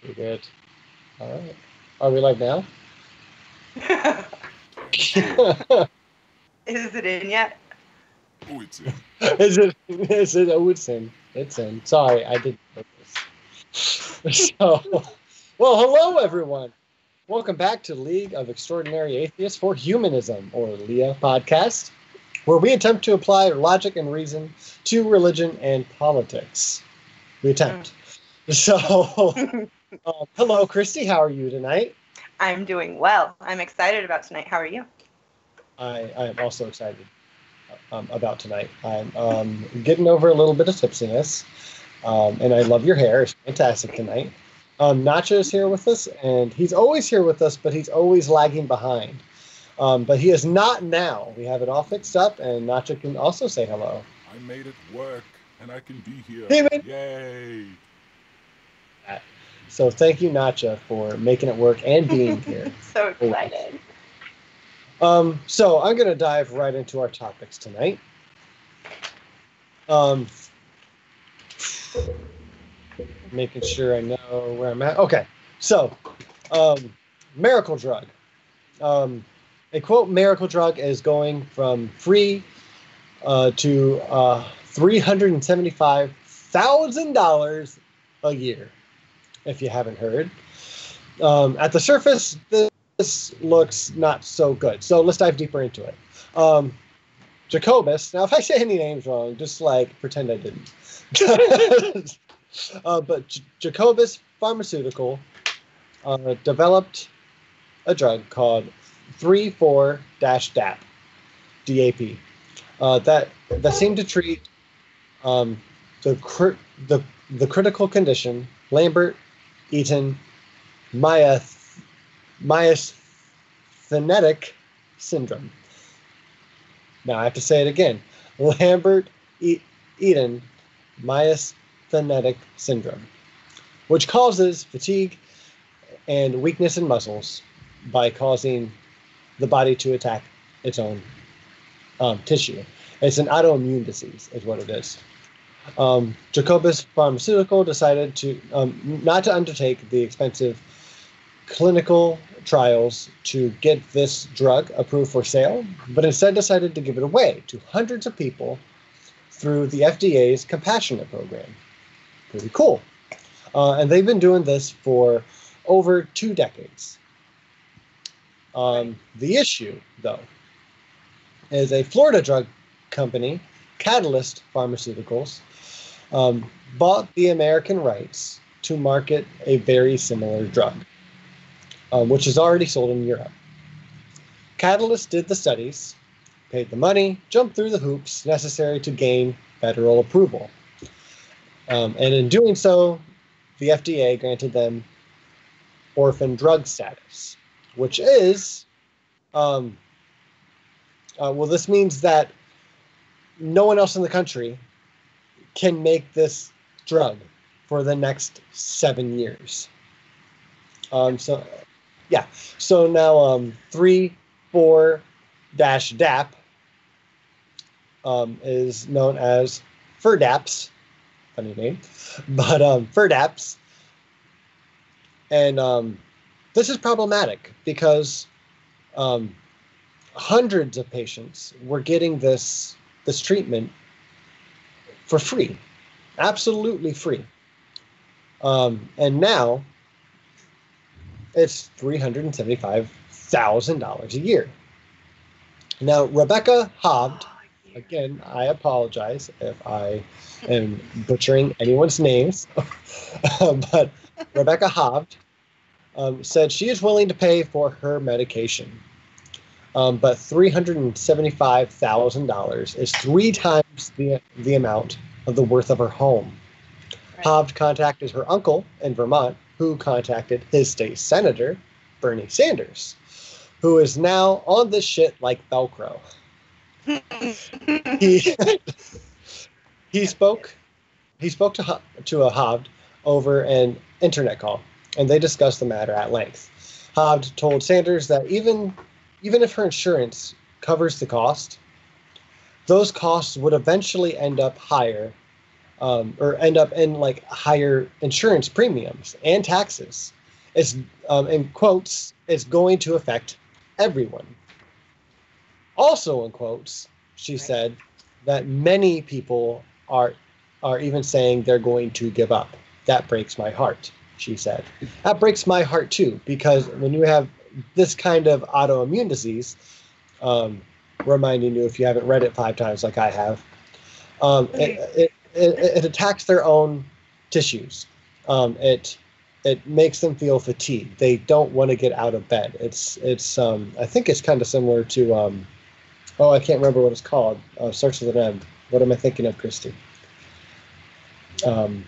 We good. All right. Are we live now? Is it in yet? Oh, it's in. Is it? Oh, it's in. It's in. Sorry, I didn't know this. So, well, hello, everyone. Welcome back to League of Extraordinary Atheists for Humanism, or LEAH podcast, where we attempt to apply logic and reason to religion and politics. We attempt. So, hello, Christy. How are you tonight? I'm doing well. I'm excited about tonight. How are you? I am also excited about tonight. I'm getting over a little bit of tipsiness, and I love your hair. It's fantastic tonight. Nacho is here with us, and he's always here with us, but he's always lagging behind. But he is not now. We have it all fixed up, and Nacho can also say hello. I made it work, and I can be here. Yay! So thank you, Nacho, for making it work and being here. So excited. So I'm going to dive right into our topics tonight. Making sure I know where I'm at. Okay, so miracle drug. A quote miracle drug is going from free to $375,000 a year, if you haven't heard. At the surface, this looks not so good. So let's dive deeper into it. Jacobus. Now, if I say any names wrong, just like pretend I didn't. But Jacobus Pharmaceutical developed a drug called 3,4-DAP, DAP. That seemed to treat the critical condition Lambert-Eaton myasthenic syndrome. Now I have to say it again. Lambert-Eaton myasthenic syndrome, which causes fatigue and weakness in muscles by causing the body to attack its own tissue. It's an autoimmune disease, is what it is. Jacobus Pharmaceutical decided to not to undertake the expensive clinical trials to get this drug approved for sale, but instead decided to give it away to hundreds of people through the FDA's Compassionate Program. Pretty cool. And they've been doing this for over 2 decades. The issue, though, is a Florida drug company, Catalyst Pharmaceuticals, bought the American rights to market a very similar drug, which is already sold in Europe. Catalyst did the studies, paid the money, jumped through the hoops necessary to gain federal approval. And in doing so, the FDA granted them orphan drug status, which is, this means that no one else in the country can make this drug for the next 7 years. So now 3,4-DAP is known as FIRDAPS, funny name, but FIRDAPS, and this is problematic because hundreds of patients were getting this treatment for free, absolutely free, and now it's $375,000 a year. Now, Rebecca Hovd, again, I apologize if I am butchering anyone's names, but Rebecca Hovd said she is willing to pay for her medication, but $375,000 is 3 times the amount of the worth of her home. Right. Hovd contacted her uncle in Vermont, who contacted his state senator, Bernie Sanders, who is now on this shit like Velcro. He spoke to a Hovd over an internet call, and they discussed the matter at length. Hovd told Sanders that even if her insurance covers the cost, those costs would eventually end up higher or end up in like higher insurance premiums and taxes. It's in quotes, it's going to affect everyone. Also in quotes, she said that many people are even saying they're going to give up. That breaks my heart, she said. That breaks my heart too, because when you have this kind of autoimmune disease, reminding you if you haven't read it 5 times like I have, it attacks their own tissues. It makes them feel fatigued. They don't want to get out of bed. It's I think it's kind of similar to I can't remember what it's called. Starts with an M. What am I thinking of, Christy? Starts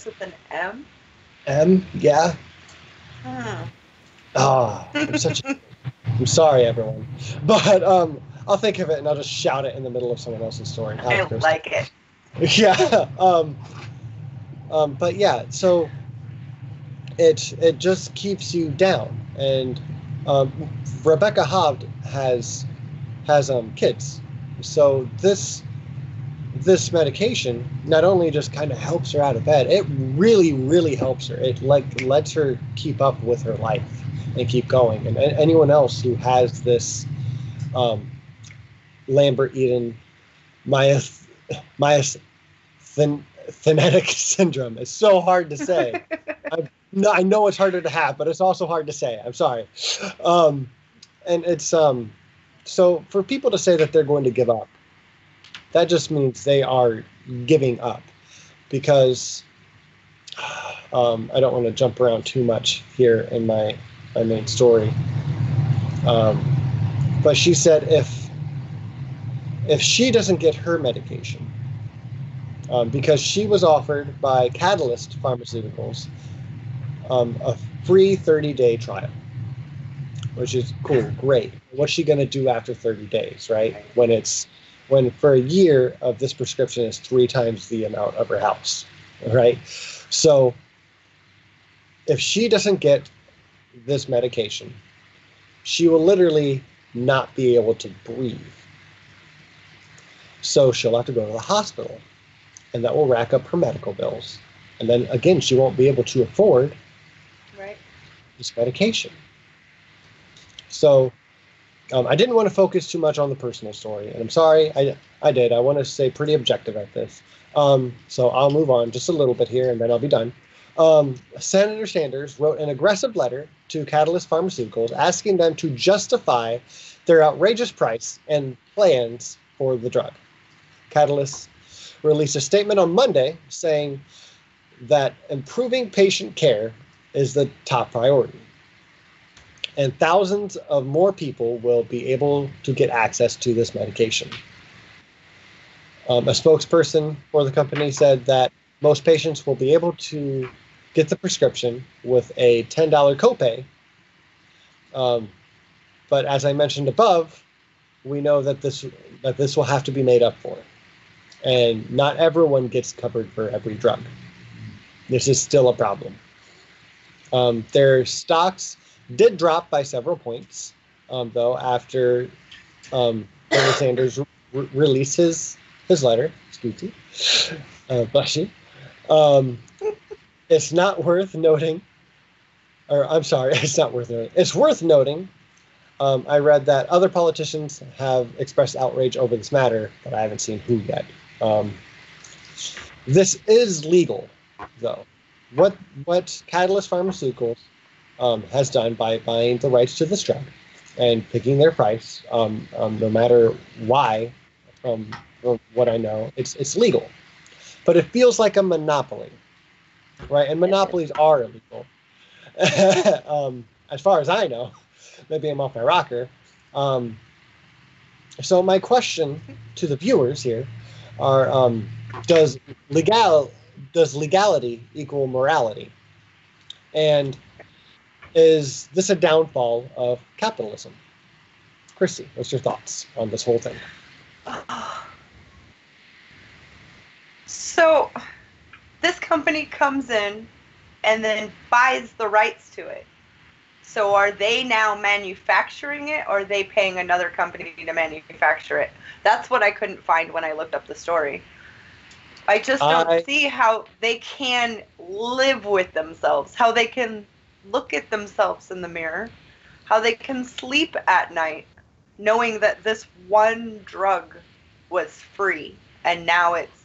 with an M? M? Yeah. I'm sorry, everyone. But I'll think of it and I'll just shout it in the middle of someone else's story. I like it. Yeah. But yeah, so it just keeps you down. And Rebecca Hobbs has kids. So this medication not only just kind of helps her out of bed, it really, really helps her. It lets her keep up with her life and keep going. And anyone else who has this Lambert-Eaton myasthenic syndrome, it's so hard to say. I know it's harder to have, but it's also hard to say. I'm sorry. And it's so for people to say that they're going to give up, that just means they are giving up, because I don't want to jump around too much here in my main story. But she said if she doesn't get her medication, because she was offered by Catalyst Pharmaceuticals a free 30-day trial, which is cool, great. What's she going to do after 30 days, right? When for a year of this prescription is 3 times the amount of her house, right? So if she doesn't get this medication, she will literally not be able to breathe. So she'll have to go to the hospital, and that will rack up her medical bills. And then again, she won't be able to afford this medication. So I didn't want to focus too much on the personal story, and I'm sorry, I did. I want to stay pretty objective at this. So I'll move on just a little bit here, and then I'll be done. Senator Sanders wrote an aggressive letter to Catalyst Pharmaceuticals asking them to justify their outrageous price and plans for the drug. Catalyst released a statement on Monday saying that improving patient care is the top priority, and thousands of more people will be able to get access to this medication. A spokesperson for the company said that most patients will be able to get the prescription with a $10 copay. But as I mentioned above, we know that this will have to be made up for. And not everyone gets covered for every drug. This is still a problem. Their stocks did drop by several points, though, after Bernie Sanders released his letter. Excuse me. Bless you. It's not worth noting, or I'm sorry, it's not worth noting. It's worth noting. I read that other politicians have expressed outrage over this matter, but I haven't seen who yet. This is legal, though. What Catalyst Pharmaceuticals has done by buying the rights to this drug and picking their price, no matter why, from what I know, it's legal. But it feels like a monopoly, right? And monopolies are illegal, as far as I know. Maybe I'm off my rocker. So my question to the viewers here are: does legality equal morality? And is this a downfall of capitalism? Christy, what's your thoughts on this whole thing? So this company comes in and then buys the rights to it. So are they now manufacturing it, or are they paying another company to manufacture it? That's what I couldn't find when I looked up the story. I just don't see how they can live with themselves, how they can look at themselves in the mirror, how they can sleep at night knowing that this one drug was free and now it's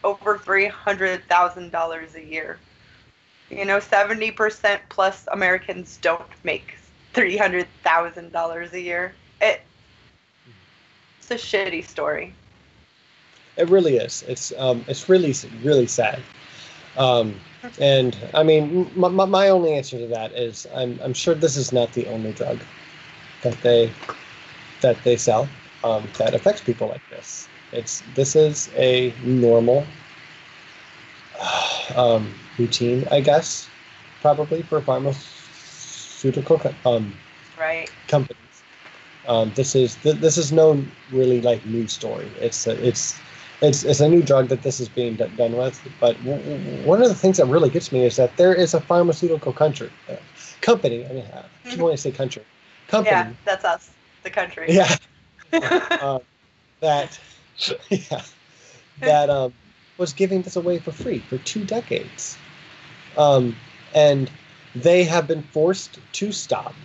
over $300,000 a year. 70% plus Americans don't make $300,000 a year. It's a shitty story. It really is. It's really, really sad. And I mean, my only answer to that is I'm sure this is not the only drug that they sell that affects people like this. This is a normal routine, I guess, probably for pharmaceutical right. companies. This is no really like new story. It's a new drug that this is being done with. But one of the things that really gets me is that there is a pharmaceutical company. I mean, I just want to say country. Company. Yeah, that's us, the country. Yeah. That was giving this away for free for 2 decades. And they have been forced to stop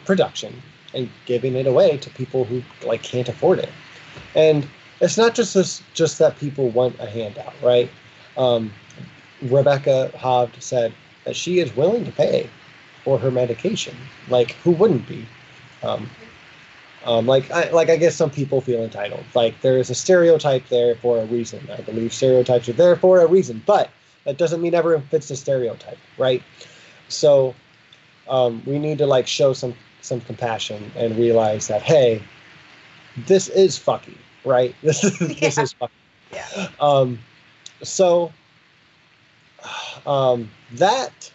production and giving it away to people who can't afford it. And it's not just that people want a handout, right? Rebecca Hovd said that she is willing to pay for her medication. Like, who wouldn't be? I guess some people feel entitled. Like, there is a stereotype there for a reason. I believe stereotypes are there for a reason, but that doesn't mean everyone fits the stereotype, right? So we need to show some compassion and realize that, hey, this is fucky, right? This is fucky. Yeah. That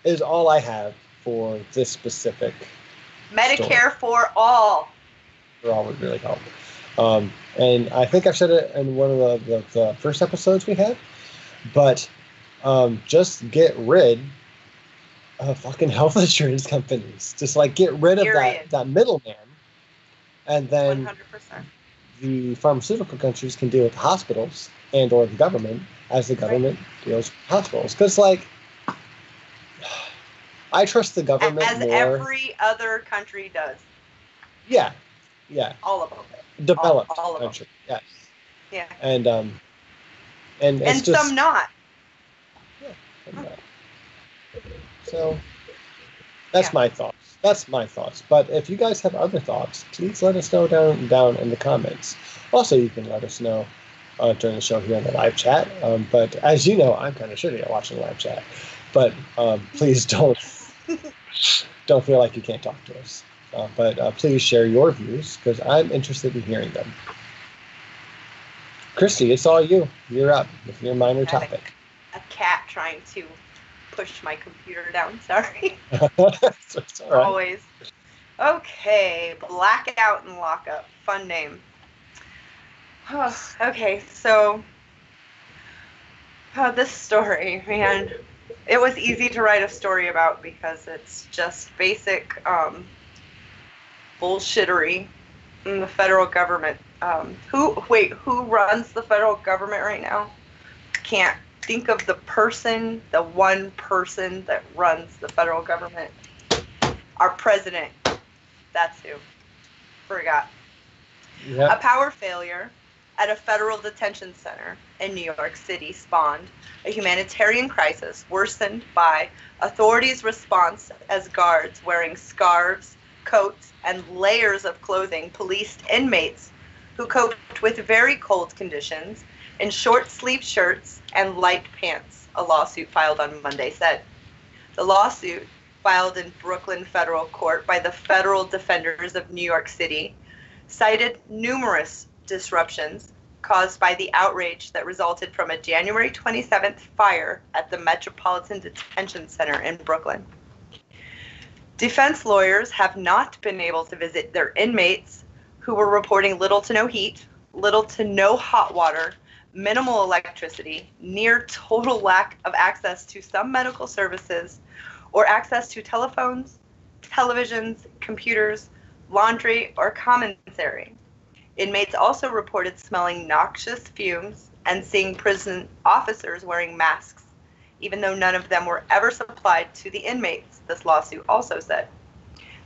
is all I have for this specific Medicare story. For all. For all would really help. And I think I've said it in one of the first episodes we had, but just get rid of fucking health insurance companies. Just get rid of that middleman, and then 100%. the pharmaceutical countries can deal with the hospitals and or the government as the government deals with hospitals. Because I trust the government as more. Every other country does. Yeah. All of them. Developed all of country. them. Yes. Yeah. And it's just, some not. Yeah. Some not. So that's my thoughts. But if you guys have other thoughts, please let us know down in the comments. Also, you can let us know during the show here in the live chat. But as you know, I'm kind of shitty at watching live chat. But please don't feel like you can't talk to us. But please share your views, because I'm interested in hearing them. Christy, it's all you. You're up with your minor topic. A cat trying to push my computer down. Sorry. It's all right. Always. Okay, Blackout and Lockup. Fun name. Okay, so this story, man, it was easy to write a story about because it's just basic bullshittery in the federal government. Who runs the federal government right now? Can't think of the one person that runs the federal government. Our president. That's who. Forgot. Yep. A power failure at a federal detention center in New York City spawned a humanitarian crisis worsened by authorities' response as guards wearing scarves, coats, and layers of clothing policed inmates who coped with very cold conditions in short-sleeved shirts and light pants, a lawsuit filed on Monday said. The lawsuit, filed in Brooklyn federal court by the Federal Defenders of New York City, cited numerous disruptions caused by the outrage that resulted from a January 27th fire at the Metropolitan Detention Center in Brooklyn. Defense lawyers have not been able to visit their inmates who were reporting little to no heat, little to no hot water, minimal electricity, near total lack of access to some medical services, or access to telephones, televisions, computers, laundry, or commissary. Inmates also reported smelling noxious fumes and seeing prison officers wearing masks, even though none of them were ever supplied to the inmates, this lawsuit also said.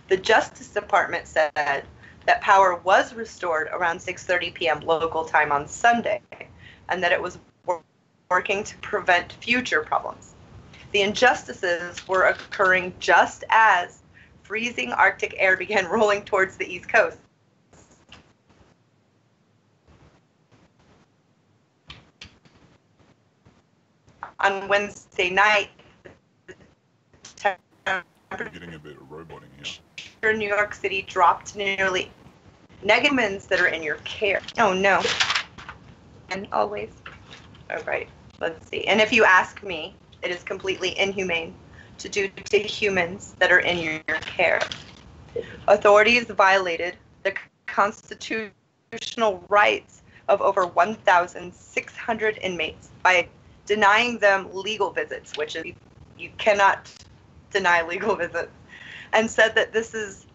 The Justice Department said that power was restored around 6:30 p.m. local time on Sunday, and that it was working to prevent future problems. The injustices were occurring just as freezing Arctic air began rolling towards the East Coast. On Wednesday night, Getting a bit roboting here. New York City dropped nearly negatives that are in your care. Oh no. And always. All right. Let's see. And if you ask me, it is completely inhumane to do to humans that are in your care. Authorities violated the constitutional rights of over 1,600 inmates by denying them legal visits, which is, you cannot deny legal visits, and said that this is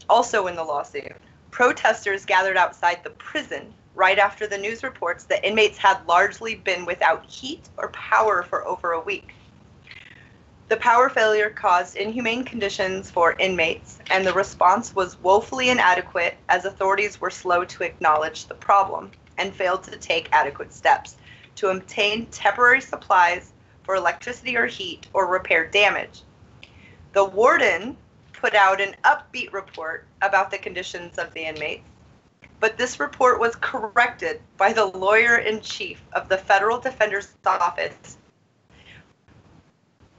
also in the lawsuit. Protesters gathered outside the prison right after the news reports that inmates had largely been without heat or power for over a week. The power failure caused inhumane conditions for inmates, and the response was woefully inadequate as authorities were slow to acknowledge the problem and failed to take adequate steps to obtain temporary supplies for electricity or heat or repair damage. The warden put out an upbeat report about the conditions of the inmates, but this report was corrected by the lawyer-in-chief of the Federal Defender's Office,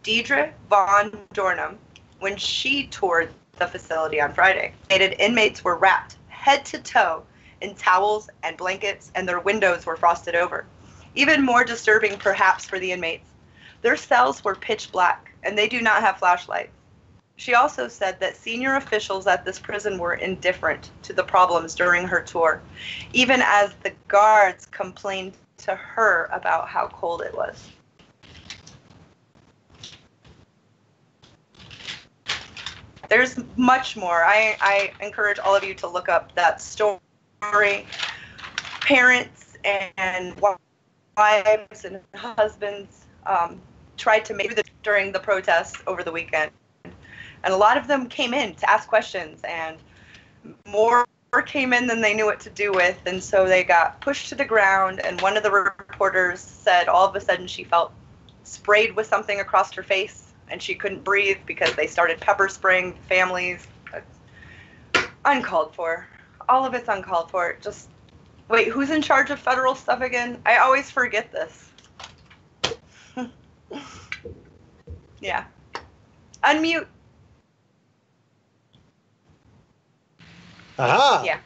Deidre Von Dornum, when she toured the facility on Friday. Stated inmates were wrapped head to toe in towels and blankets, and their windows were frosted over. Even more disturbing, perhaps, for the inmates, their cells were pitch black, and they do not have flashlights. She also said that senior officials at this prison were indifferent to the problems during her tour, even as the guards complained to her about how cold it was. There's much more. I encourage all of you to look up that story. Parents and wives and husbands tried to make it during the protests over the weekend. And a lot of them came in to ask questions, and more came in than they knew what to do with, and so they got pushed to the ground. And one of the reporters said all of a sudden she felt sprayed with something across her face, and she couldn't breathe because they started pepper spraying families. It's uncalled for. All of it's uncalled for. Just, wait, who's in charge of federal stuff again? I always forget this. Yeah. Unmute. Aha! Yeah.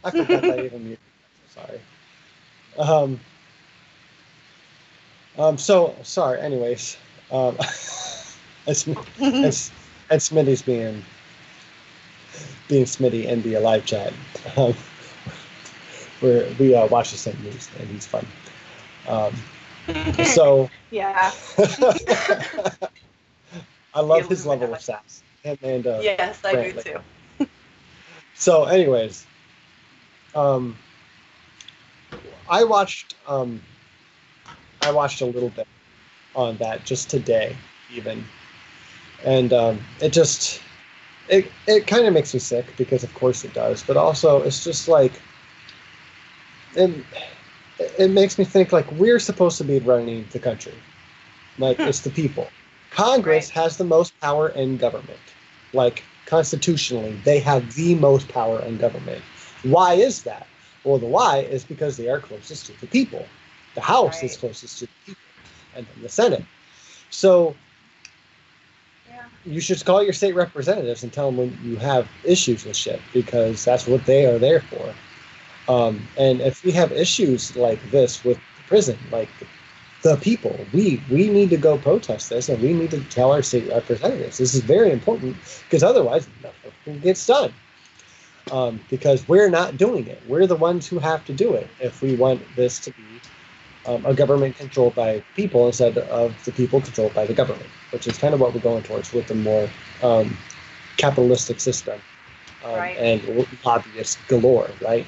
I forgot that even muted. Sorry. So sorry. Anyways, and Smitty's being Smitty in the live chat. Where we watch the same news, and he's fun. So yeah. I love his level of sass. Him and yes, I do too. So, anyways, I watched a little bit on that just today, even, and it kind of makes me sick because, of course, it does. But also, it's just like it makes me think like we're supposed to be running the country, like it's the people. Congress has the most power in government, like. Constitutionally, they have the most power in government. Why is that? Well, the why is because they are closest to the people. The House is closest to the people, and then the Senate. So you should call your state representatives and tell them when you have issues with shit, because that's what they are there for. And if we have issues like this with the prison, like the people, we need to go protest this, and we need to tell our state representatives. This is very important, because otherwise nothing gets done. Because we're not doing it. We're the ones who have to do it if we want this to be a government controlled by people instead of the people controlled by the government, which is kind of what we're going towards with the more capitalistic system and lobbyists galore, right?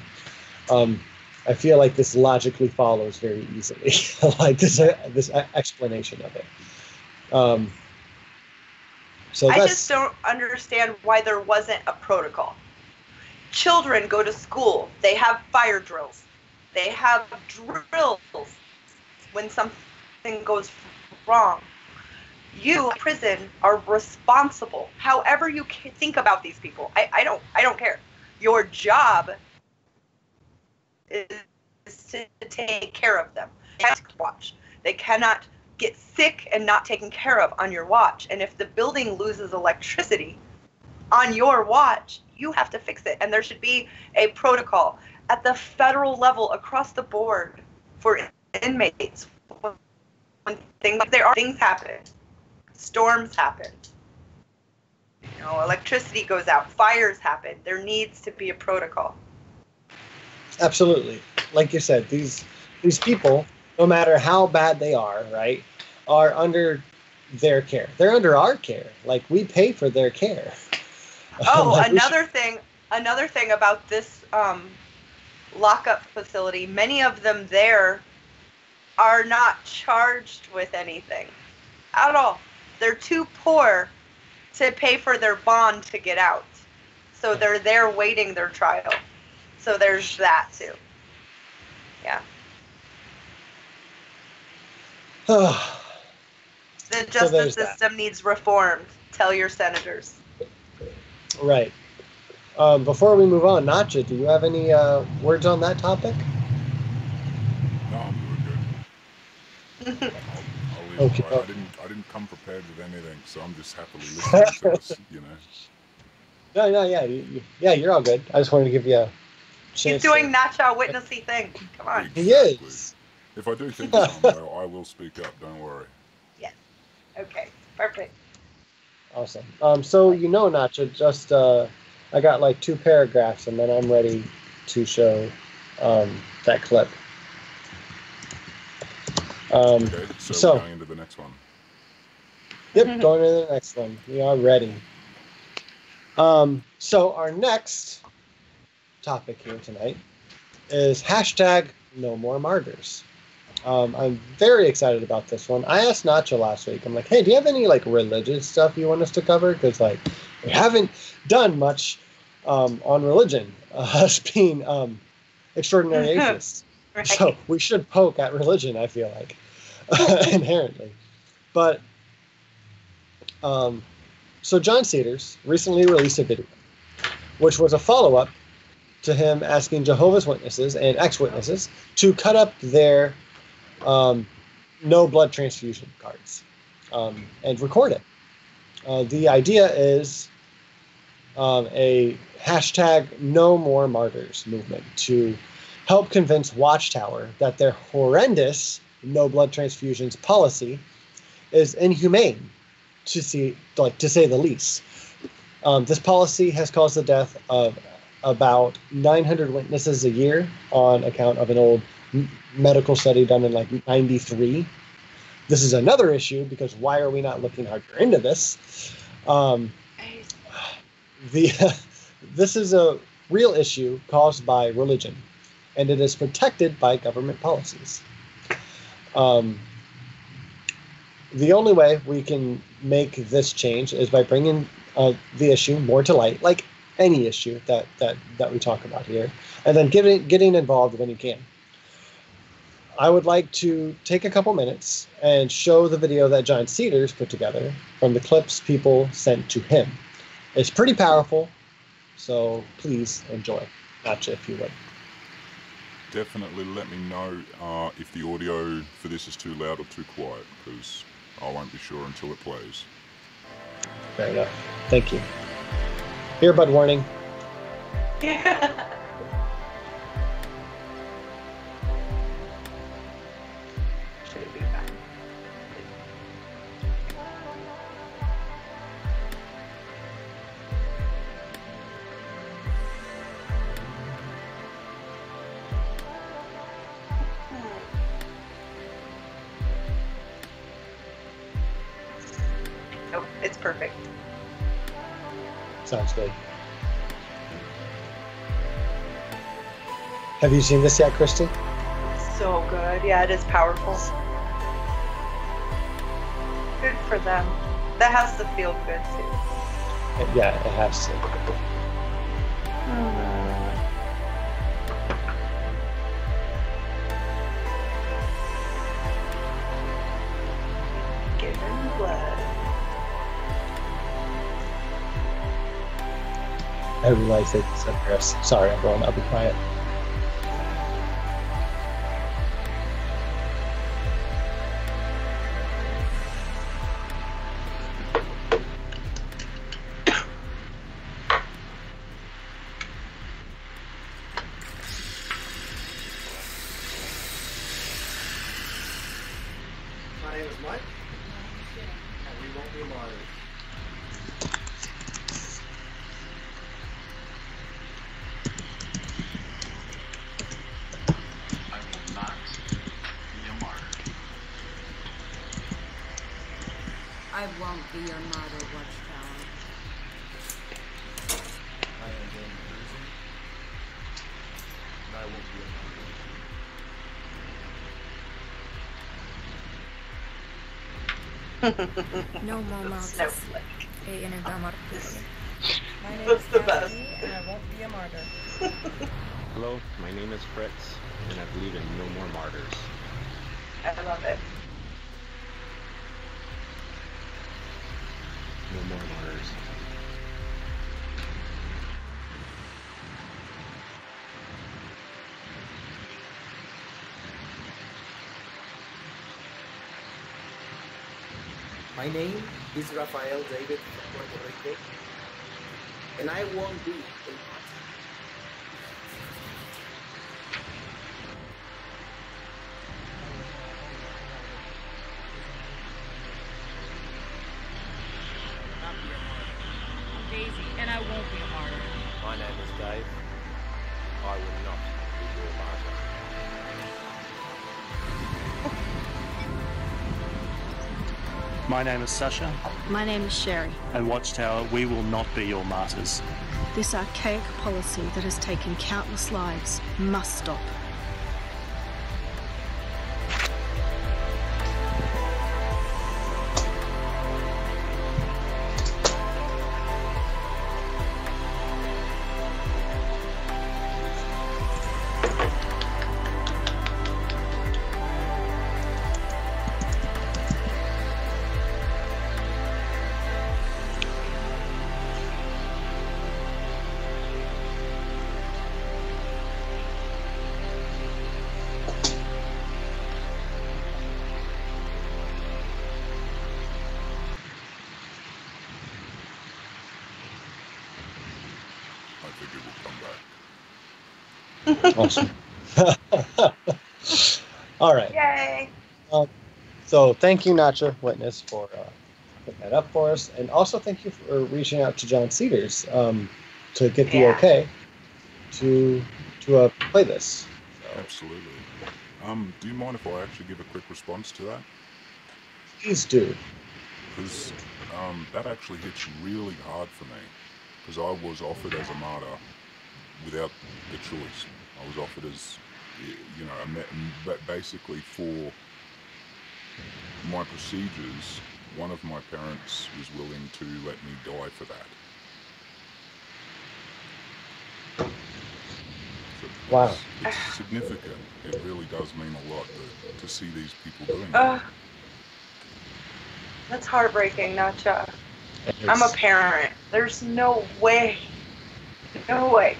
I feel like this logically follows very easily, like this explanation of it. So I just don't understand why there wasn't a protocol. Children go to school. They have fire drills. They have drills when something goes wrong. You, prison, are responsible. However you think about these people, I don't care. Your job is to take care of them. They cannot watch. They cannot get sick and not taken care of on your watch. And if the building loses electricity on your watch, you have to fix it. And there should be a protocol at the federal level across the board for inmates. When things happen, storms happen, electricity goes out, fires happen. There needs to be a protocol. Absolutely. Like you said, these people, no matter how bad they are, right, are under their care. They're under our care. Like, we pay for their care. Oh, another thing about this lockup facility, many of them there are not charged with anything at all. They're too poor to pay for their bond to get out. So they're there waiting their trial. So there's that too. Yeah. The justice system needs reformed. Tell your senators. Right. Before we move on, Nacha, do you have any words on that topic? No, I'm good. Okay. I didn't come prepared with anything, so I'm just happily listening to this, No, yeah, you're all good. I just wanted to give you a chance. He's doing Nacha witnessy thing. Come on. Exactly. He is. If I do think of something, though, I will speak up. Don't worry. Yes. Okay. Perfect. Awesome. So Nacha, just I got like 2 paragraphs, and then I'm ready to show that clip. Okay, so we're going into the next one. Yep, going into the next one. We are ready. So our next topic here tonight is #No More Martyrs. I'm very excited about this one. I asked Nacho last week. I'm like, hey, do you have any like religious stuff you want us to cover? Because like we haven't done much on religion, us being extraordinary atheists. Right. So we should poke at religion, I feel like, inherently. But so John Cedars recently released a video, which was a follow-up to him asking Jehovah's Witnesses and ex-witnesses to cut up their no blood transfusion cards and record it. The idea is a #No More Martyrs movement to help convince Watchtower that their horrendous no blood transfusions policy is inhumane, to say the least. This policy has caused the death of about 900 witnesses a year on account of an old medical study done in like 93. This is another issue because why are we not looking harder into this? This is a real issue caused by religion, and it is protected by government policies. The only way we can make this change is by bringing the issue more to light, like any issue that we talk about here, and then getting involved when you can. I would like to take a couple minutes and show the video that John Cedars put together from the clips people sent to him. It's pretty powerful, so please enjoy. Nacha, if you would. Definitely let me know if the audio for this is too loud or too quiet, because I won't be sure until it plays. Fair enough. Thank you. Earbud warning. Yeah. Should it be back? perfect. Sounds good. Have you seen this yet, Christy? So good. Yeah, it is powerful. Good for them. That has to feel good too. Yeah, it has to. Given blood. I realize it's a Chris. Sorry, everyone. I'll be quiet. My name is Mike, and we won't be martyrs. I will not be a martyr. I won't be your martyr, Watchtower. I am in prison, and I won't be a martyr. No more martyrs. Snowflake. My name That's is the best. Kathy, and I won't be a martyr. Hello, my name is Fritz, and I believe in no more martyrs. I love it. No more martyrs. My name is Rafael David from Puerto Rico, and I won't be a martyr. Not be a martyr. I'm Daisy, and I won't be a martyr. My name is Dave. I will not be your martyr. My name is Sasha, My name is Sherry. and Watchtower, we will not be your martyrs. This archaic policy that has taken countless lives must stop. I think it will come back. Awesome. All right. Yay! So thank you, Nacha Witness, for putting that up for us. And also thank you for reaching out to John Cedars to get the Yeah. okay to play this. So, Absolutely. Do you mind if I actually give a quick response to that? please do. Because that actually hits really hard for me. Because I was offered as a martyr without the choice. I was offered as, you know, but basically for my procedures, one of my parents was willing to let me die for that. So Wow. It's significant. It really does mean a lot to see these people doing that. That's heartbreaking, Nacha. It's- I'm a parent. There's no way. No way.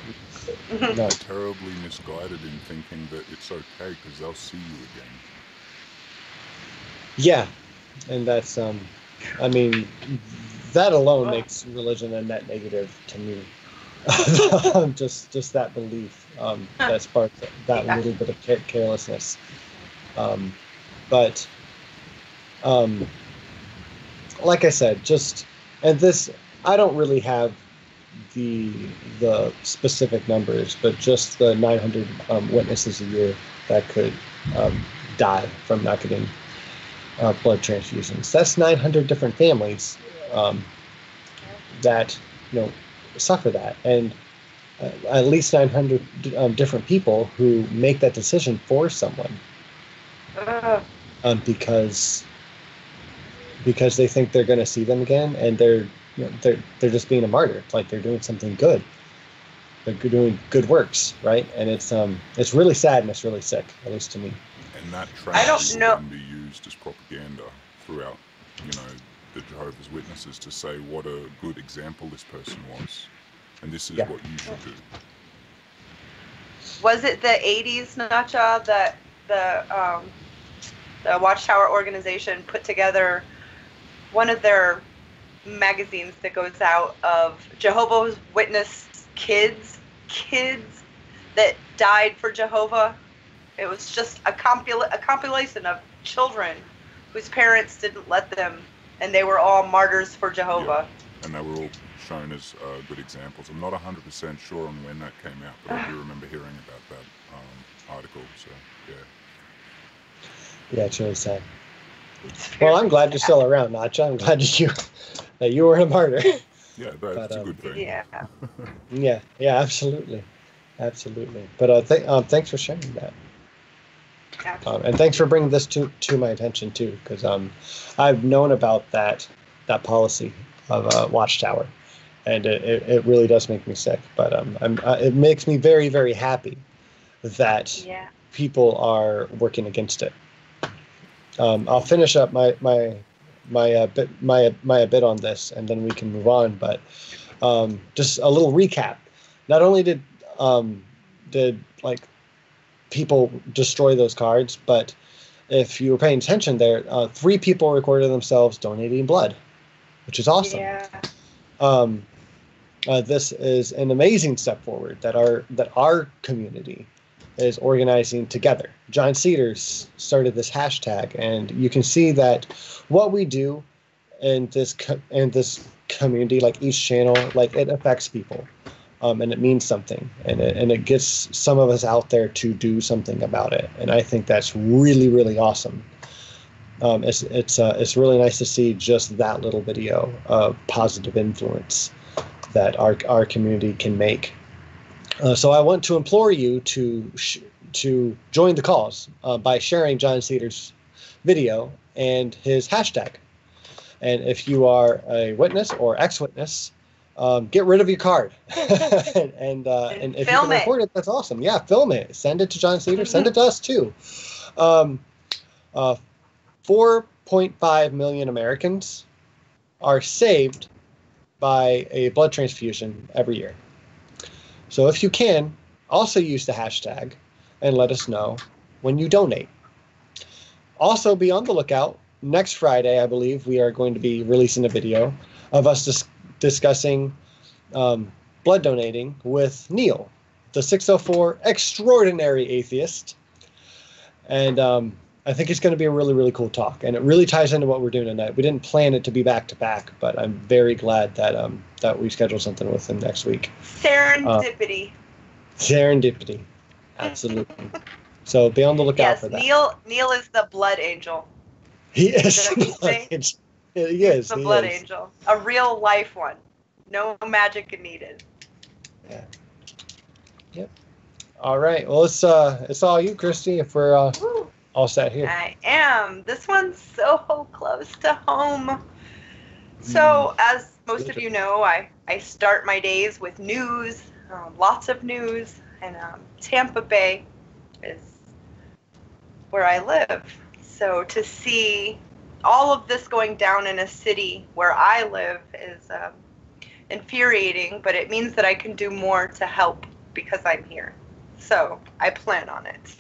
no, Terribly misguided in thinking that it's okay because they'll see you again. yeah, and that's I mean, that alone makes religion a net negative to me. just that belief that sparks that Yeah. little bit of carelessness. But like I said, and this, I don't really have the specific numbers, but just the 900 witnesses a year that could die from not getting blood transfusions. That's 900 different families that suffer that, and at least 900 different people who make that decision for someone, because they think they're going to see them again, and they're just being a martyr. It's like they're doing something good. They're doing good works, right? And it's really sad and it's really sick, at least to me. And that tragedy can be used as propaganda throughout, the Jehovah's Witnesses, to say what a good example this person was, and this is what you should do. Was it the 80s, Nacha, that the Watchtower organization put together one of their magazines that goes out of Jehovah's Witness kids that died for Jehovah? It was just a compilation of children whose parents didn't let them, and they were all martyrs for Jehovah. Yeah. And they were all shown as good examples. I'm not 100% sure on when that came out, but I do remember hearing about that article. So yeah, it's really sad. Well, I'm glad you're still around, Nacha. I'm glad that you were a martyr. Yeah, that's a good thing. Yeah. Yeah, absolutely. But thanks for sharing that. And thanks for bringing this to my attention too, because I've known about that policy of Watchtower, and it really does make me sick. But it makes me very, very happy that people are working against it. I'll finish up my bit on this, and then we can move on. But just a little recap. Not only did people destroy those cards, but if you were paying attention there, 3 people recorded themselves donating blood, which is awesome. This is an amazing step forward that our community is organizing together. John Cedars started this hashtag, and you can see that what we do in this community, like each channel, like it affects people. And it means something, and it gets some of us out there to do something about it, and I think that's really, really awesome. It's really nice to see just that little video of positive influence that our community can make. So I want to implore you to join the cause by sharing John Cedars' video and his hashtag. And if you are a witness or ex-witness, get rid of your card, and if you can record it, that's awesome. Yeah, film it. Send it to John Cedars. Send it to us too. 4.5 million Americans are saved by a blood transfusion every year. So if you can, also use the hashtag and let us know when you donate. Also, be on the lookout. Next Friday, I believe, we are going to be releasing a video of us discussing blood donating with Neil, the 604 extraordinary atheist. And I think it's going to be a really, really cool talk. And it really ties into what we're doing tonight. We didn't plan it to be back to back, but I'm very glad that we scheduled something with him next week. Serendipity. Serendipity. Absolutely. So be on the lookout for that. Neil is the blood angel. He is the blood angel. He is the blood angel. A real life one. No magic needed. Yeah. Yep. All right. Well, it's all you, Christy, if we're all set here. I am. This one's so close to home. So, as most of you know, I start my days with news, lots of news, and Tampa Bay is where I live. So to see all of this going down in a city where I live is infuriating, but it means that I can do more to help because I'm here. So I plan on it.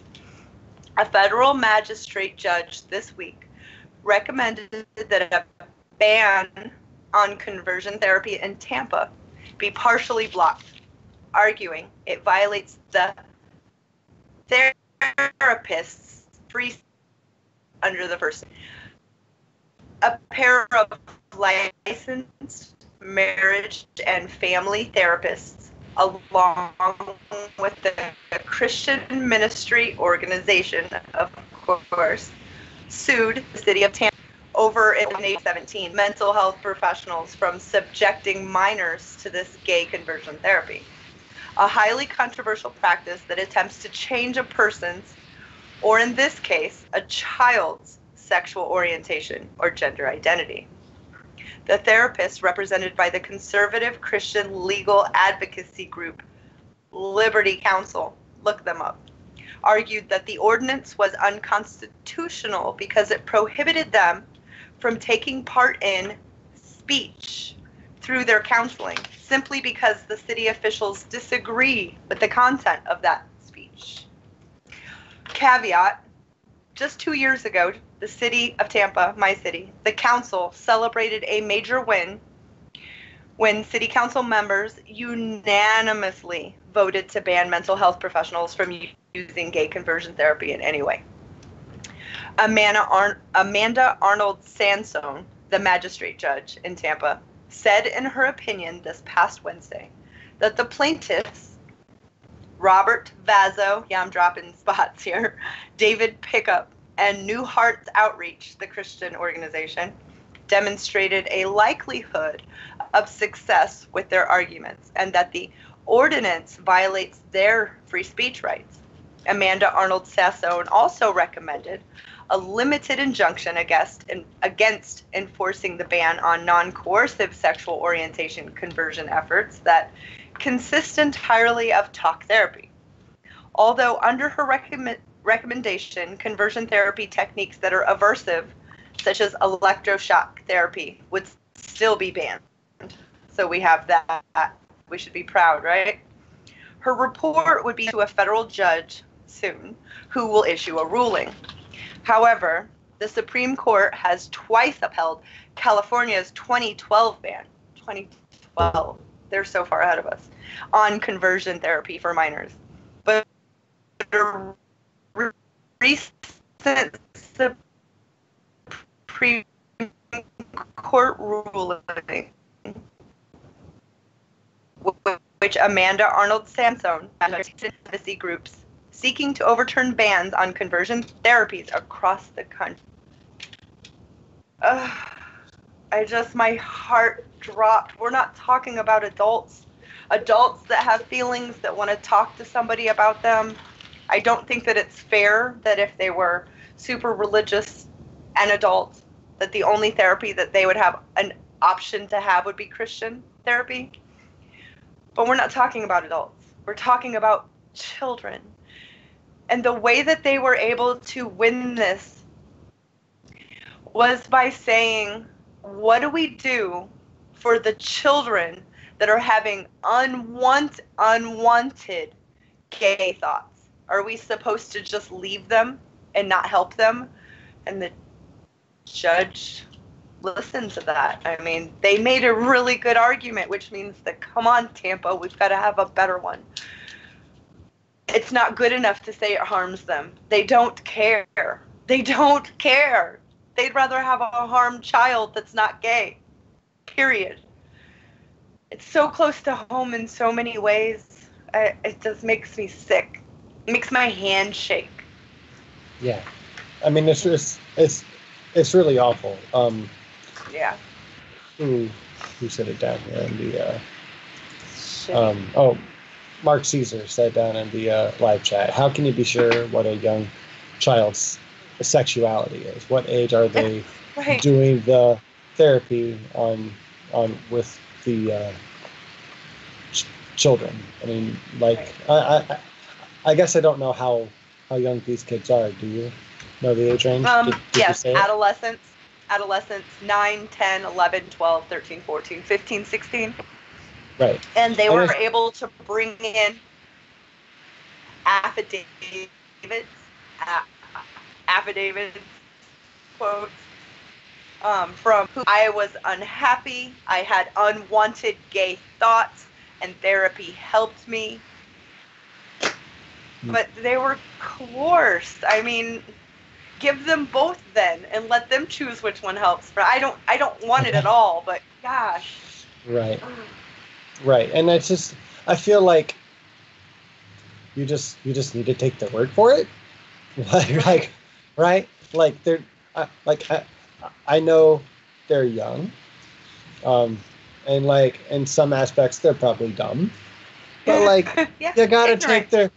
A federal magistrate judge this week recommended that a ban on conversion therapy in Tampa be partially blocked, arguing it violates the therapist's free under the first. A pair of licensed marriage and family therapists, along with the Christian ministry organization, of course, sued the city of Tampa over over in 2017 mental health professionals from subjecting minors to this gay conversion therapy, a highly controversial practice that attempts to change a person's, or in this case, a child's, sexual orientation or gender identity. The therapists, represented by the conservative Christian legal advocacy group Liberty Counsel, look them up, argued that the ordinance was unconstitutional because it prohibited them from taking part in speech through their counseling, simply because the city officials disagree with the content of that speech. Caveat, just 2 years ago, the city of Tampa, my city, the council celebrated a major win when city council members unanimously voted to ban mental health professionals from using gay conversion therapy in any way. Amanda Arnold Sansone, the magistrate judge in Tampa, said in her opinion this past Wednesday that the plaintiffs, Robert Vazzo, yeah, I'm dropping spots here, David Pickup, and New Hearts Outreach, the Christian organization, demonstrated a likelihood of success with their arguments, and that the ordinance violates their free speech rights. Amanda Arnold Sansone also recommended a limited injunction against enforcing the ban on non-coercive sexual orientation conversion efforts that consist entirely of talk therapy. Although under her recommendation, conversion therapy techniques that are aversive, such as electroshock therapy, would still be banned. So we have that. We should be proud, right? Her report would be to a federal judge soon, who will issue a ruling. However, the Supreme Court has twice upheld California's 2012 ban, 2012, they're so far ahead of us, on conversion therapy for minors. But a recent Supreme Court ruling, which Amanda Arnold Sansone, advocacy groups seeking to overturn bans on conversion therapies across the country. My heart dropped. We're not talking about adults that have feelings, that want to talk to somebody about them. I don't think that it's fair that if they were super religious and adults, that the only therapy that they would have an option to have would be Christian therapy. But we're not talking about adults. We're talking about children. And the way that they were able to win this was by saying, what do we do for the children that are having unwanted gay thoughts? Are we supposed to just leave them and not help them? And the judge listened to that. I mean, they made a really good argument, which means that, come on, Tampa, we've got to have a better one. It's not good enough to say it harms them. They don't care. They don't care. They'd rather have a harmed child that's not gay. Period. It's so close to home in so many ways. It just makes me sick. It makes my hand shake. Yeah. I mean, it's really awful. Yeah. Who said it down here in the Mark Caesar said down in the live chat, how can you be sure what a young child's sexuality is? What age are they right. doing the therapy on with the children? I mean, like, right. I guess I don't know how young these kids are. Do you know the age range? Did yes, adolescents, 9, 10, 11, 12, 13, 14, 15, 16. Right. And they were able to bring in affidavits, quotes, from who I was unhappy, I had unwanted gay thoughts, and therapy helped me. But they were coerced. I mean, give them both then, and let them choose which one helps. But I don't want it at all. But gosh. Right. Right, and it's just, I feel like you just need to take their word for it, like right, like they're I know they're young, and like in some aspects they're probably dumb, but like Yeah, you gotta ignorant. take their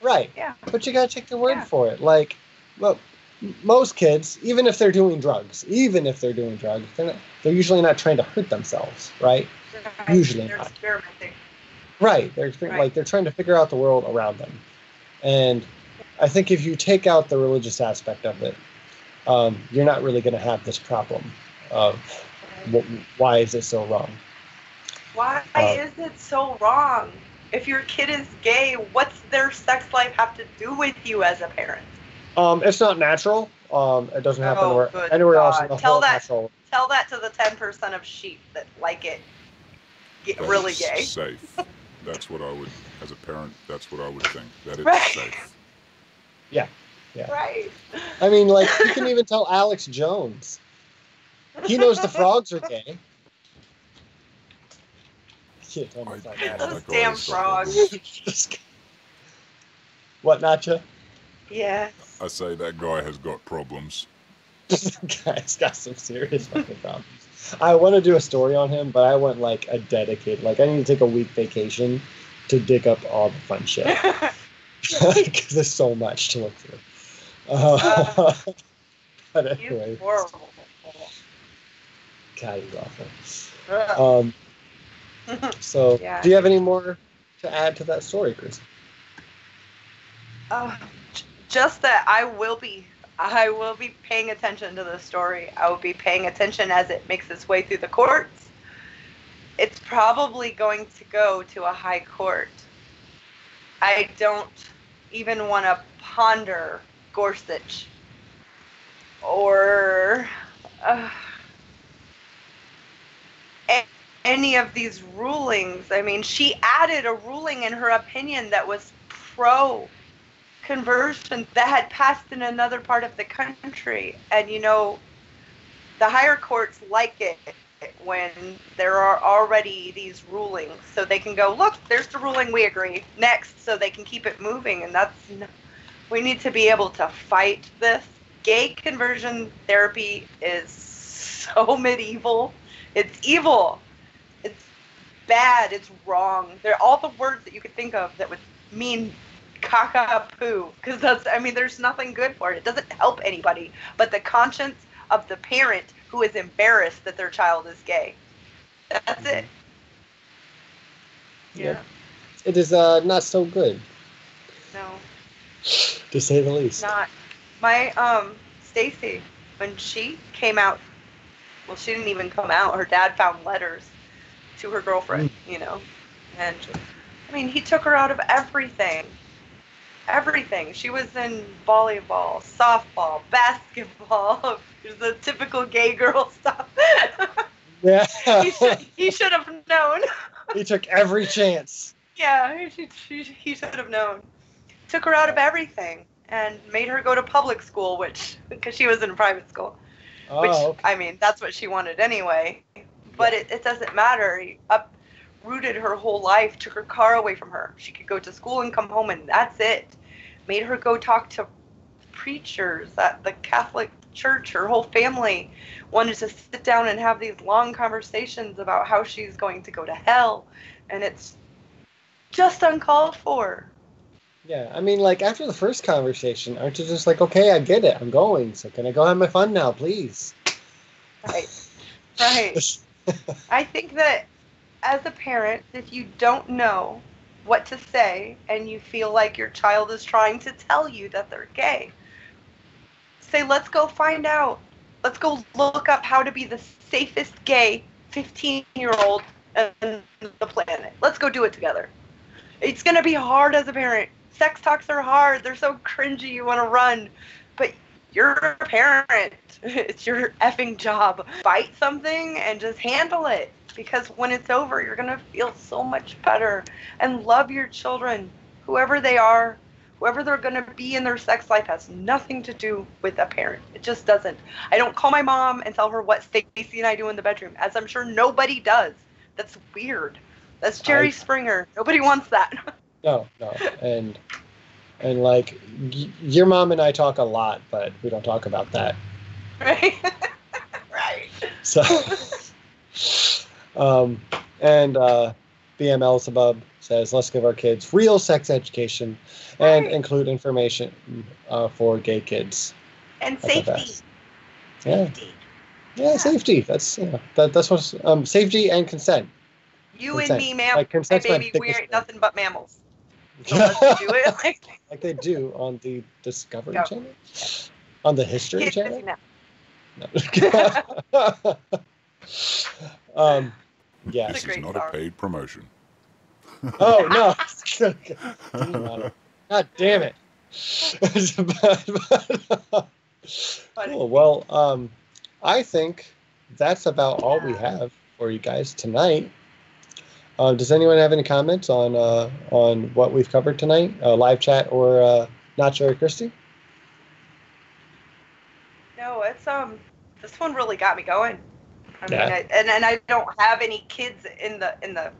right. Yeah. But you gotta take their word Yeah. for it. Like, well, most kids, even if they're doing drugs, they're usually not trying to hurt themselves, right? Right. Usually They're not. experimenting. Right. They're Right. like they're trying to figure out the world around them, and I think if you take out the religious aspect of it, you're not really going to have this problem of why is it so wrong? Why is it so wrong? If your kid is gay, what's their sex life have to do with you as a parent? It's not natural. It doesn't happen Good anywhere else in God. the whole natural. Tell that to the 10% of sheep that like it get That really it's gay. safe. That's what I would, as a parent, that's what I would think. That it's Right. safe. Yeah. Right. I mean, like, you can even tell Alex Jones. He knows the frogs are gay. Yeah, tell me about that. Those damn frogs. What, Nacha? Yes. I say that guy has got problems. Guy's got some serious fucking problems. I want to do a story on him, but I want like a dedicated, like I need to take a week vacation to dig up all the fun shit. Because there's so much to look through. But anyway. He's horrible. God, he's awful. So, Yeah. do you have any more to add to that story, Chris? Just that I will be paying attention to the story. I will be paying attention as it makes its way through the courts. It's probably going to go to a high court. I don't even want to ponder Gorsuch or any of these rulings. I mean, she added a ruling in her opinion that was pro-conversion that had passed in another part of the country. And, you know, the higher courts like it when there are already these rulings. So they can go, look, there's the ruling, we agree. Next, so they can keep it moving. And we need to be able to fight this. Gay conversion therapy is so medieval. It's evil. It's bad. It's wrong. They're all the words that you could think of that would mean caca-poo. Because there's nothing good for it. It doesn't help anybody. But the conscience of the parent who is embarrassed that their child is gay. That's it. Yeah. It is not so good. No. To say the least. Not. My Stacy, when she came out, well, she didn't even come out. Her dad found letters to her girlfriend, you know. And I mean, he took her out of everything. Everything. She was in volleyball, softball, basketball. The typical gay girl stuff. Yeah. he should have known. He took every chance. Yeah, he should have known. Took her out of everything and made her go to public school, because she was in private school. Oh, Which, okay. I mean, that's what she wanted anyway. But it doesn't matter. He uprooted her whole life, took her car away from her. She could go to school and come home, and that's it. Made her go talk to preachers at the Catholic Church. Her whole family wanted to sit down and have these long conversations about how she's going to go to hell. And it's just uncalled for. Yeah, I mean, like, after the first conversation, aren't you just like, okay, I get it, I'm going, so can I go have my fun now, please? Right. I think that as a parent, if you don't know what to say and you feel like your child is trying to tell you that they're gay, say, let's go find out. Let's go look up how to be the safest gay 15-year-old on the planet. Let's go do it together. It's going to be hard as a parent. Sex talks are hard. They're so cringy. You want to run. But you're a parent. It's your effing job. Fight something and just handle it. Because when it's over, you're going to feel so much better. And love your children. Whoever they are, whoever they're going to be in their sex life has nothing to do with a parent. It just doesn't. I don't call my mom and tell her what Stacy and I do in the bedroom, as I'm sure nobody does. That's weird. That's Jerry Springer. Nobody wants that. No. And like, your mom and I talk a lot, but we don't talk about that. Right? So, and BML Sabub says, let's give our kids real sex education and include information for gay kids. And safety. Yeah. Yeah, safety. That's that's what's safety and consent. You consent. And me, ma'am, like, my baby, we ain't nothing but mammals. So let's do it like they do on the Discovery Channel, on the History Channel. No. Yeah. This is not a paid promotion. Oh no! God damn it! Cool. Well, I think that's about all we have for you guys tonight. Does anyone have any comments on what we've covered tonight? Live chat or Nacho or Christy? No, it's this one really got me going. I mean, and I don't have any kids in the.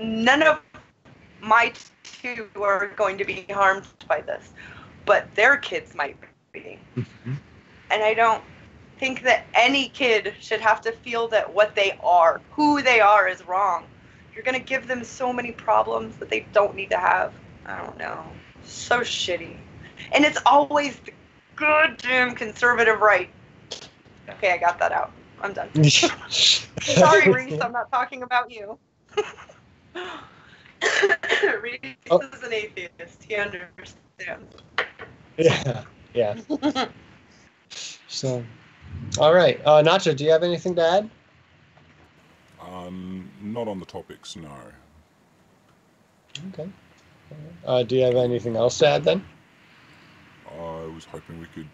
None of my two are going to be harmed by this, but their kids might be. Mm-hmm. And I don't think that any kid should have to feel that what they are, who they are, is wrong. You're going to give them so many problems that they don't need to have. I don't know. So shitty. And it's always the goddamn conservative right. Okay, I got that out. I'm done. Sorry, Reese, I'm not talking about you. Reese is an atheist. He understands. Yeah. So, all right. Nacho, do you have anything to add? Not on the topics, no. Okay. Do you have anything else to add then? I was hoping we could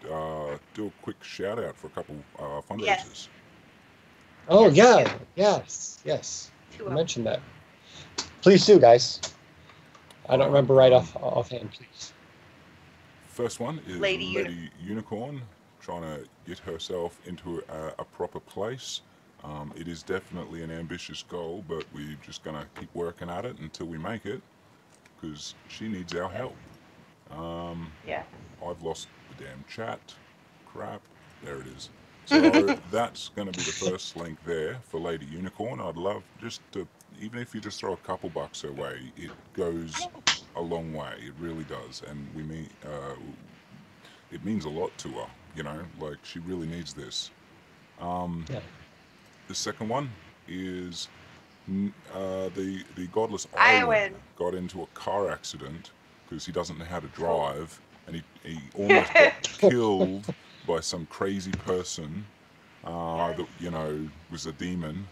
do a quick shout out for a couple fundraisers. Yes. Oh, yeah. Yes. You mentioned that. Please do, guys. I don't remember right offhand, please. First one is Lady Unicorn, trying to get herself into a proper place. It is definitely an ambitious goal, but we're just going to keep working at it until we make it, because she needs our help. I've lost the damn chat. Crap. There it is. So that's going to be the first link there for Lady Unicorn. I'd love just to, even if you just throw a couple bucks her way, it goes a long way. It really does. And it means a lot to her, you know, like she really needs this. The second one is the godless Iwan got into a car accident because he doesn't know how to drive, and he almost got killed by some crazy person that, you know, was a demon,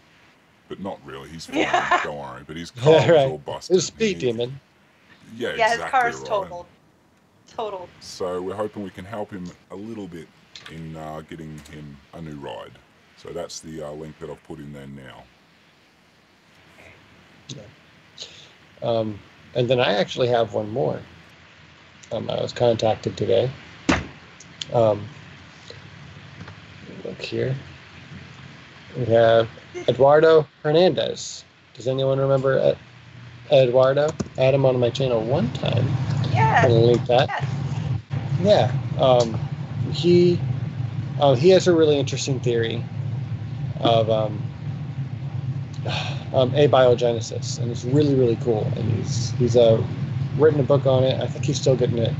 but not really. He's fine, don't worry. But his car was all busted. It was a speed demon. Yeah, exactly. His car's totaled. So we're hoping we can help him a little bit in getting him a new ride. So that's the link that I've put in there now. Yeah. And then I actually have one more. I was contacted today. Look here. We have Eduardo Hernandez. Does anyone remember Eduardo? I had him on my channel one time. Yeah. I'm gonna link that. Yes. Yeah. He has a really interesting theory of abiogenesis, and it's really, really cool. And he's written a book on it. I think he's still getting it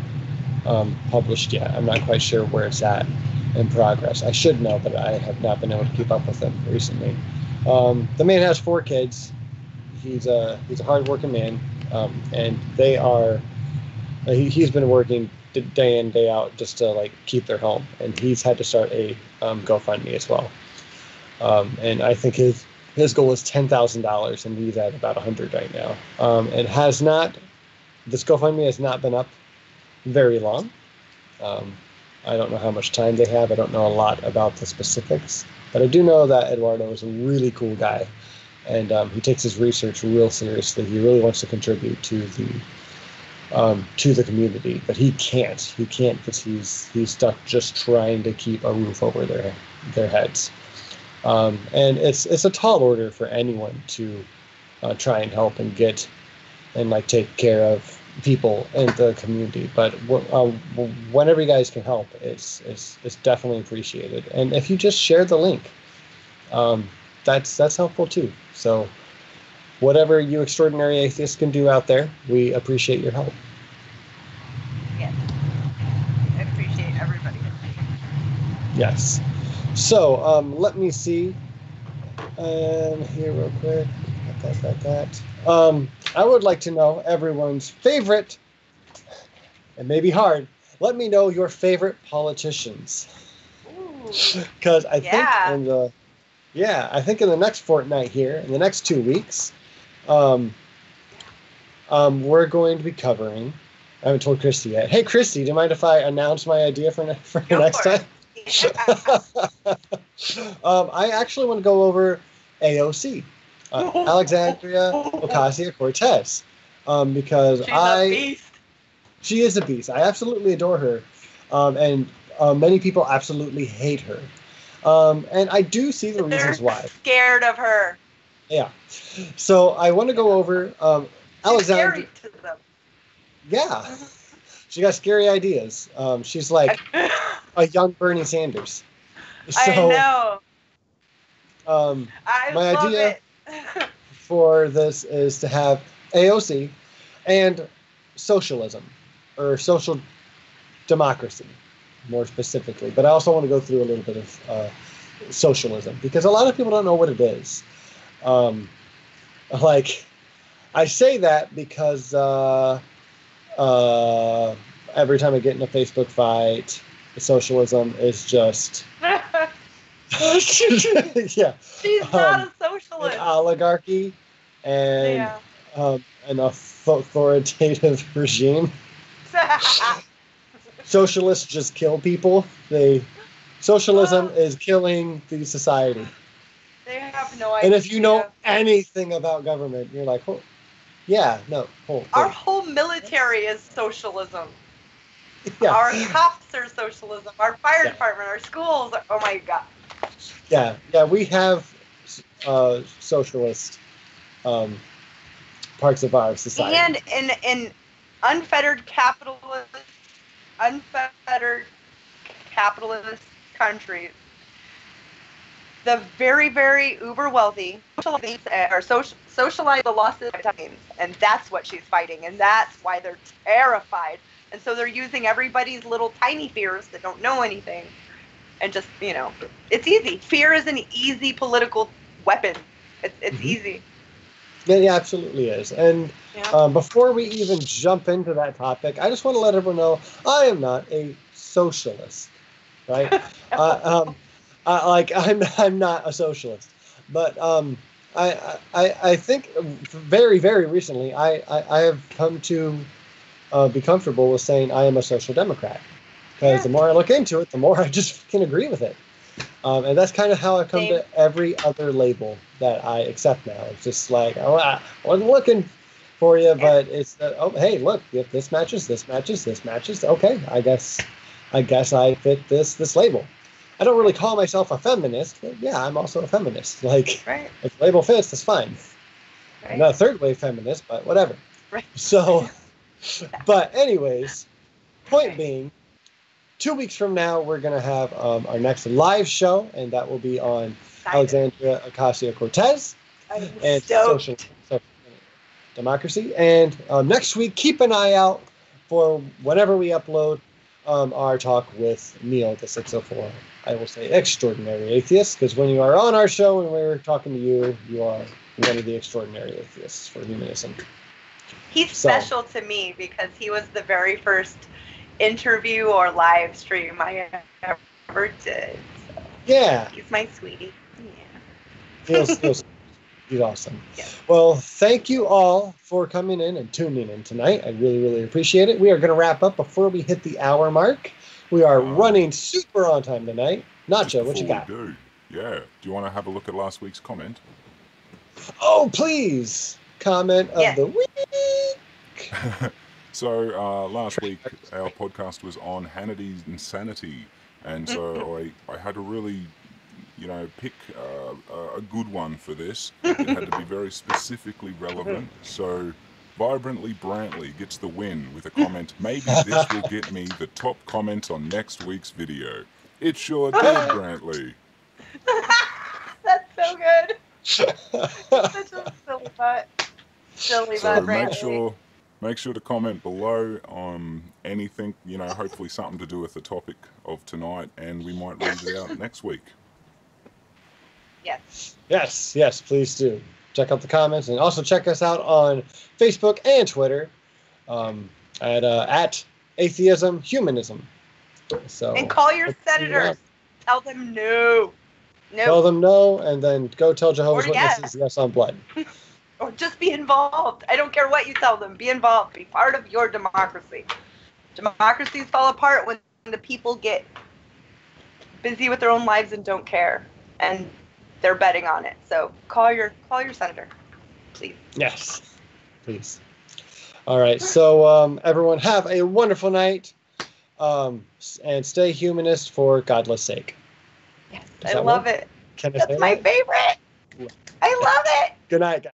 published yet. I'm not quite sure where it's at in progress. I should know, but I have not been able to keep up with him recently. The man has 4 kids. He's a hard-working man, and they are. He's been working day in, day out just to like keep their home, and he's had to start a GoFundMe as well. And I think his goal is $10,000, and he's at about 100 right now. This GoFundMe has not been up very long. I don't know how much time they have. I don't know a lot about the specifics, but I do know that Eduardo is a really cool guy, and he takes his research real seriously. He really wants to contribute to the community, but he can't because he's stuck just trying to keep a roof over their heads. And it's a tall order for anyone to try and help and get and like take care of people in the community. But whenever you guys can help, it's definitely appreciated. And if you just share the link, that's helpful too. So whatever you extraordinary atheists can do out there, we appreciate your help. Yes. I appreciate everybody. Yes. So let me see. Here real quick. That. I would like to know everyone's favorite, it may be hard, let me know your favorite politicians. Because I think in the next fortnight here, in the next 2 weeks, we're going to be covering, I haven't told Christy yet. Hey Christy, do you mind if I announce my idea for next time? I actually want to go over AOC. Alexandria Ocasio-Cortez, because she's a beast. She is a beast. I absolutely adore her, and many people absolutely hate her, and I do see the reasons why. Scared of her. Yeah, so I want to go over Alexandria. Scary to them. Yeah, she got scary ideas. She's like a young Bernie Sanders. So, I know. My idea for this is to have AOC and socialism, or social democracy, more specifically. But I also want to go through a little bit of socialism, because a lot of people don't know what it is. Like, I say that because every time I get in a Facebook fight, socialism is just... yeah. She's not a socialist. An oligarchy and an authoritative regime. Socialists just kill people. Socialism is killing the society. They have no idea. And if you know anything about government, you're like, oh, yeah, no. Our whole military is socialism. Yeah. Our cops are socialism. Our fire department, our schools. Oh my God. Yeah, we have socialist parts of our society. And in unfettered capitalist countries, the very, very uber wealthy are socialize the losses of times, and that's what she's fighting, and that's why they're terrified. And so they're using everybody's little tiny fears that don't know anything. And just, it's easy. Fear is an easy political weapon. It's easy. Yeah, it absolutely is. And before we even jump into that topic, I just want to let everyone know I am not a socialist, right? I'm not a socialist. But I think very, very recently I have come to be comfortable with saying I am a social democrat. Because the more I look into it, the more I just can agree with it. And that's kind of how I come to every other label that I accept now. It's just like, I wasn't looking for you, but it's, hey, look, if this matches, this matches, this matches. Okay, I guess I fit this label. I don't really call myself a feminist, but yeah, I'm also a feminist. Like, if the label fits, that's fine. Right. I'm not a third wave feminist, but whatever. Right. So, but anyways, point being, 2 weeks from now, we're going to have our next live show, and that will be on Alexandria Ocasio-Cortez and social democracy. And next week, keep an eye out for whenever we upload our talk with Neil, the 604. I will say extraordinary atheist, because when you are on our show and we're talking to you, you are one of the extraordinary atheists for humanism. He's special to me because he was the very first interview or live stream I ever did. So yeah. He's my sweetie. Yeah. He's awesome. Yeah. Well, thank you all for coming in and tuning in tonight. I really, really appreciate it. We are going to wrap up before we hit the hour mark. We are running super on time tonight. Nacho, what you got? Do you want to have a look at last week's comment? Oh, please. Comment of the week. So last week our podcast was on Hannity's insanity, and so I had to really, pick a good one for this. It had to be very specifically relevant. So Vibrantly Brantley gets the win with a comment, maybe this will get me the top comment on next week's video. It sure did, Brantley. That's so good. Such a silly butt. Silly So butt, make sure to comment below on anything, hopefully something to do with the topic of tonight, and we might read it out next week. Yes, please do. Check out the comments, and also check us out on Facebook and Twitter at Atheism Humanism. So, and call your senators. Tell them no. Tell them no, and then go tell Jehovah's Witnesses yes on blood. Or just be involved. I don't care what you tell them. Be involved. Be part of your democracy. Democracies fall apart when the people get busy with their own lives and don't care, and they're betting on it. So call your senator, please. Yes, please. All right. So everyone have a wonderful night, and stay humanist for Godless sake. Yes, I love it. Can I That's my favorite. I love it. Good night, guys.